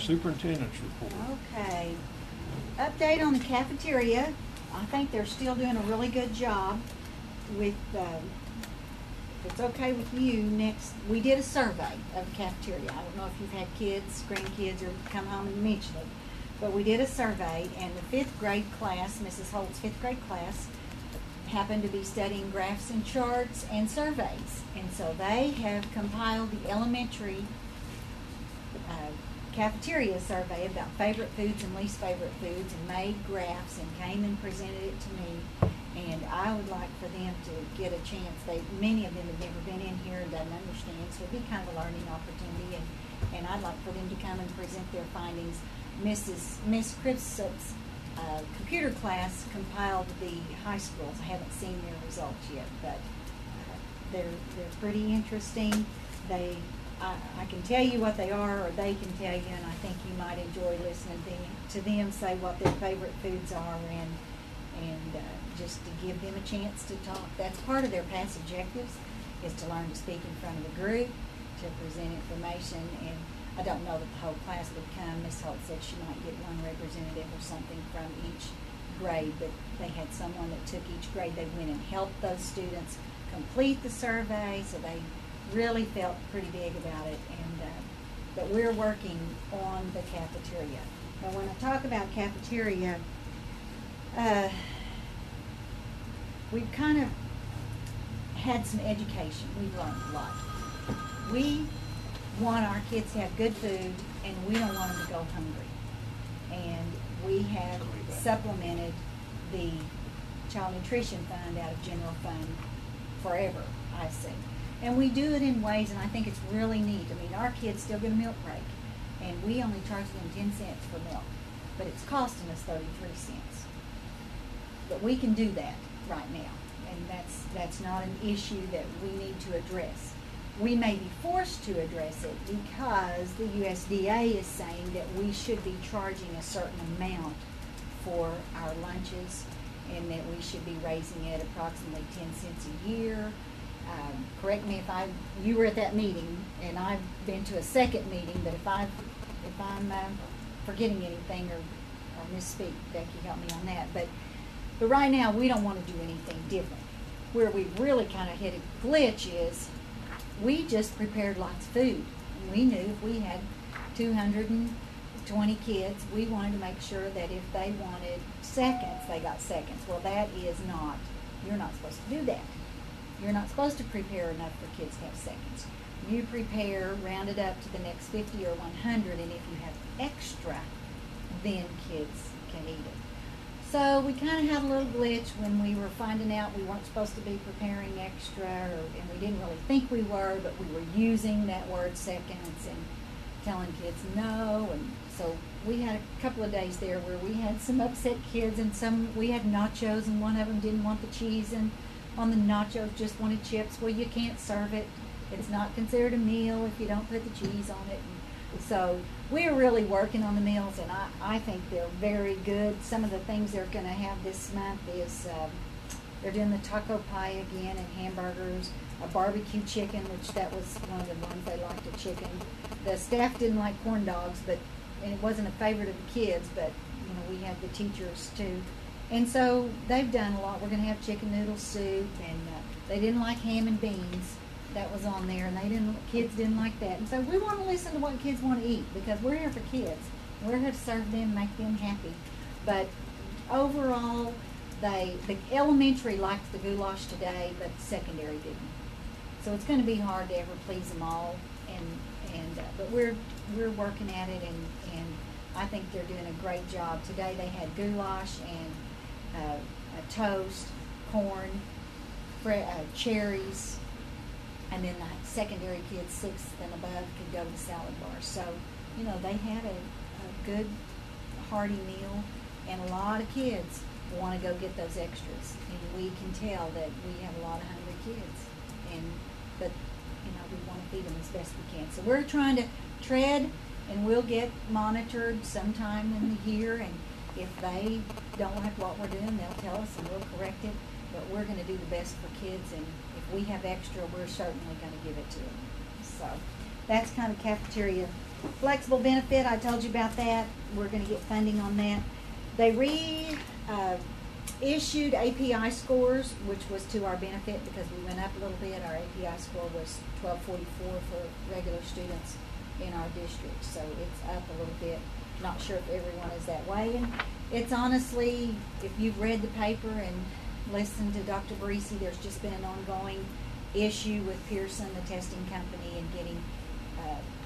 superintendent's report. Okay. Update on the cafeteria. I think they're still doing a really good job with, if it's okay with you, we did a survey of the cafeteria. I don't know if you've had kids, grandkids, or come home and mention it, but we did a survey, and the 5th grade class, Mrs. Holt's 5th grade class, happened to be studying graphs and charts and surveys. And so they have compiled the elementary cafeteria survey about favorite foods and least favorite foods, and made graphs and came and presented it to me. And I would like for them to get a chance. Many of them have never been in here and doesn't understand, so it'd be kind of a learning opportunity. And I'd like for them to come and present their findings. Miss Cripsup's computer class compiled the high schools. I haven't seen their results yet, but they're pretty interesting. I can tell you what they are, or they can tell you, and I think you might enjoy listening to them say what their favorite foods are, and just to give them a chance to talk. That's part of their past objectives, is to learn to speak in front of a group, to present information. And I don't know that the whole class would come. Ms. Holt said she might get one representative or something from each grade, but they had someone that took each grade. They went and helped those students complete the survey, so they really felt pretty big about it. And but we're working on the cafeteria. But when I talk about cafeteria, we've kind of had some education. We've learned a lot. We want our kids to have good food, and we don't want them to go hungry. And we have supplemented the Child Nutrition Fund out of General Fund forever, I see. And we do it in ways, and I think it's really neat. I mean, our kids still get a milk break, and we only charge them 10 cents for milk, but it's costing us 33 cents. But we can do that right now, and that's not an issue that we need to address. We may be forced to address it because the USDA is saying that we should be charging a certain amount for our lunches, and that we should be raising it approximately 10 cents a year. Correct me if you were at that meeting, and I've been to a second meeting, but if I'm forgetting anything or misspeak, Becky, help me on that. But right now, we don't want to do anything different. Where we've really kind of hit a glitch is we just prepared lots of food. And we knew if we had 220 kids, we wanted to make sure that if they wanted seconds, they got seconds. Well, that is not, you're not supposed to do that. You're not supposed to prepare enough for kids to have seconds. You prepare, round it up to the next 50 or 100, and if you have extra, then kids can eat it. So we kind of had a little glitch when we were finding out we weren't supposed to be preparing extra, and we didn't really think we were, but we were using that word seconds and telling kids no. And so we had a couple of days there where we had some upset kids, and we had nachos, and one of them didn't want the cheese, and on the nachos just wanted chips. Well, you can't serve it. It's not considered a meal if you don't put the cheese on it. And so we're really working on the meals, and I think they're very good. Some of the things they're going to have this month is they're doing the taco pie again, and hamburgers, a barbecue chicken, which that was one of the ones they liked, a chicken. The staff didn't like corn dogs, and it wasn't a favorite of the kids, but we had the teachers too. And so they've done a lot. We're going to have chicken noodle soup, and they didn't like ham and beans. That was on there, and kids didn't like that. And so we want to listen to what kids want to eat, because we're here for kids. We're here to serve them, make them happy. But overall, the elementary liked the goulash today, but the secondary didn't. So it's going to be hard to ever please them all. But we're working at it, and I think they're doing a great job. Today they had goulash and a toast, corn, cherries, and then the secondary kids 6th and above could go to the salad bar. So, they had a good, hearty meal, and a lot of kids want to go get those extras. And we can tell that we have a lot of hungry kids, but we want to feed them as best we can. So we're trying to tread, and we'll get monitored sometime in the year, and if they don't like what we're doing, they'll tell us and we'll correct it. But we're going to do the best for kids, and if we have extra, we're certainly going to give it to them. So that's kind of cafeteria Flexible benefit, I told you about that. We're gonna get funding on that. They issued API scores, which was to our benefit because we went up a little bit. Our API score was 1244 for regular students in our district, so it's up a little bit. Not sure if everyone is that way, and it's honestly, if you've read the paper and listened to Dr. Barisi, there's just been an ongoing issue with Pearson, the testing company, and getting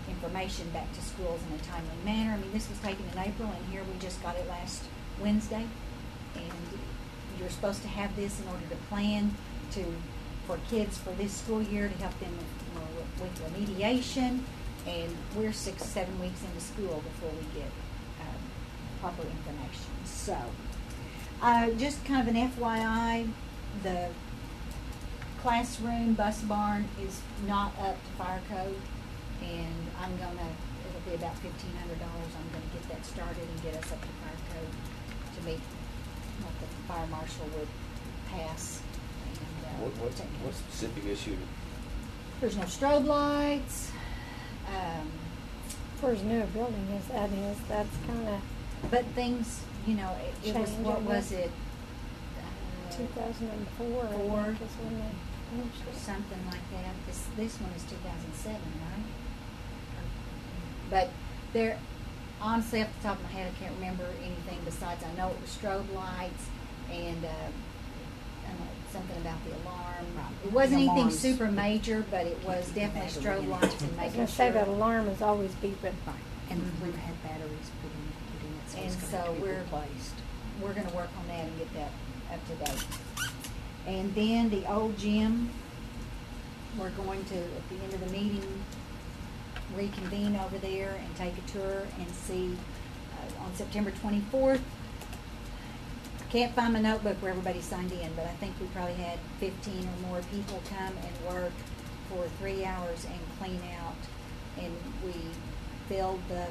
information back to schools in a timely manner. I mean, this was taken in April, and here we just got it last Wednesday, and you're supposed to have this in order to plan for kids for this school year to help them with remediation, and we're 6-7 weeks into school before we get proper information. So just kind of an FYI, the classroom bus barn is not up to fire code, and it'll be about $1,500. I'm gonna get that started and get us up to fire code to meet what the fire marshal would pass. And, what specific issue? There's no strobe lights. For as new a building as that is, that's kind of. But things, it was, what was it? 2004, I think is when they finished it. Something like that. This one is 2007, right? But honestly, off the top of my head, I can't remember anything besides I know it was strobe lights and something about the alarm. It wasn't anything super major, but it was definitely strobe lights and I was making going to say that alarm is always beeping. And we've had batteries put in it, so And it's so going to be we're- replaced. We're going to work on that and get that up to date. And then the old gym, we're going to, at the end of the meeting, reconvene over there and take a tour and see on September 24th. I can't find my notebook where everybody signed in, but I think we probably had 15 or more people come and work for 3 hours and clean out. And we filled the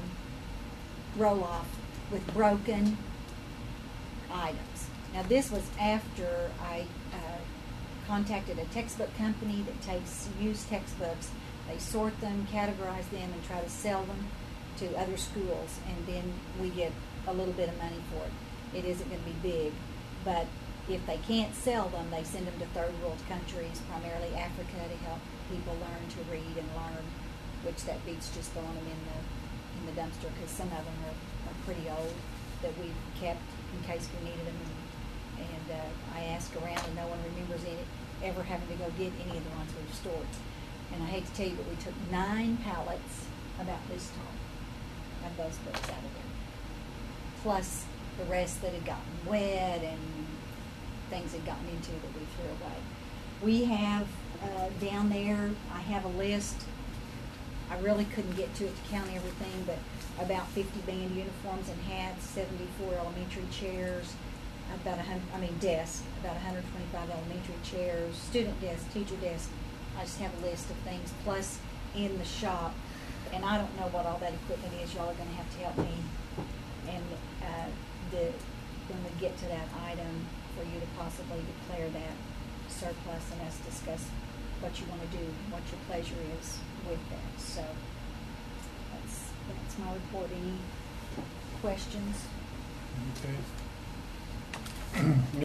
roll-off with broken items. Now this was after I contacted a textbook company that takes used textbooks. They sort them, categorize them, and try to sell them to other schools, and then we get a little bit of money for it. It isn't going to be big, but if they can't sell them, they send them to third world countries, primarily Africa, to help people learn to read and learn, which that beats just throwing them in the dumpster, because some of them are pretty old that we've kept in case we needed them. And I asked around, and no one remembers ever having to go get any of the ones we've stored. And I hate to tell you, but we took 9 pallets about this tall of those books out of there, plus the rest that had gotten wet and things had gotten into that we threw away. We have down there, I have a list. I really couldn't get to it to count everything, but about 50 band uniforms and hats, 74 elementary chairs, about 100, desks, about 125 elementary chairs, student desks, teacher desks. I just have a list of things, plus in the shop, and I don't know what all that equipment is. Y'all are going to have to help me. And when we get to that item, for you to possibly declare that surplus and us discuss what you want to do, what your pleasure is with that. So that's my report. Any questions? Okay.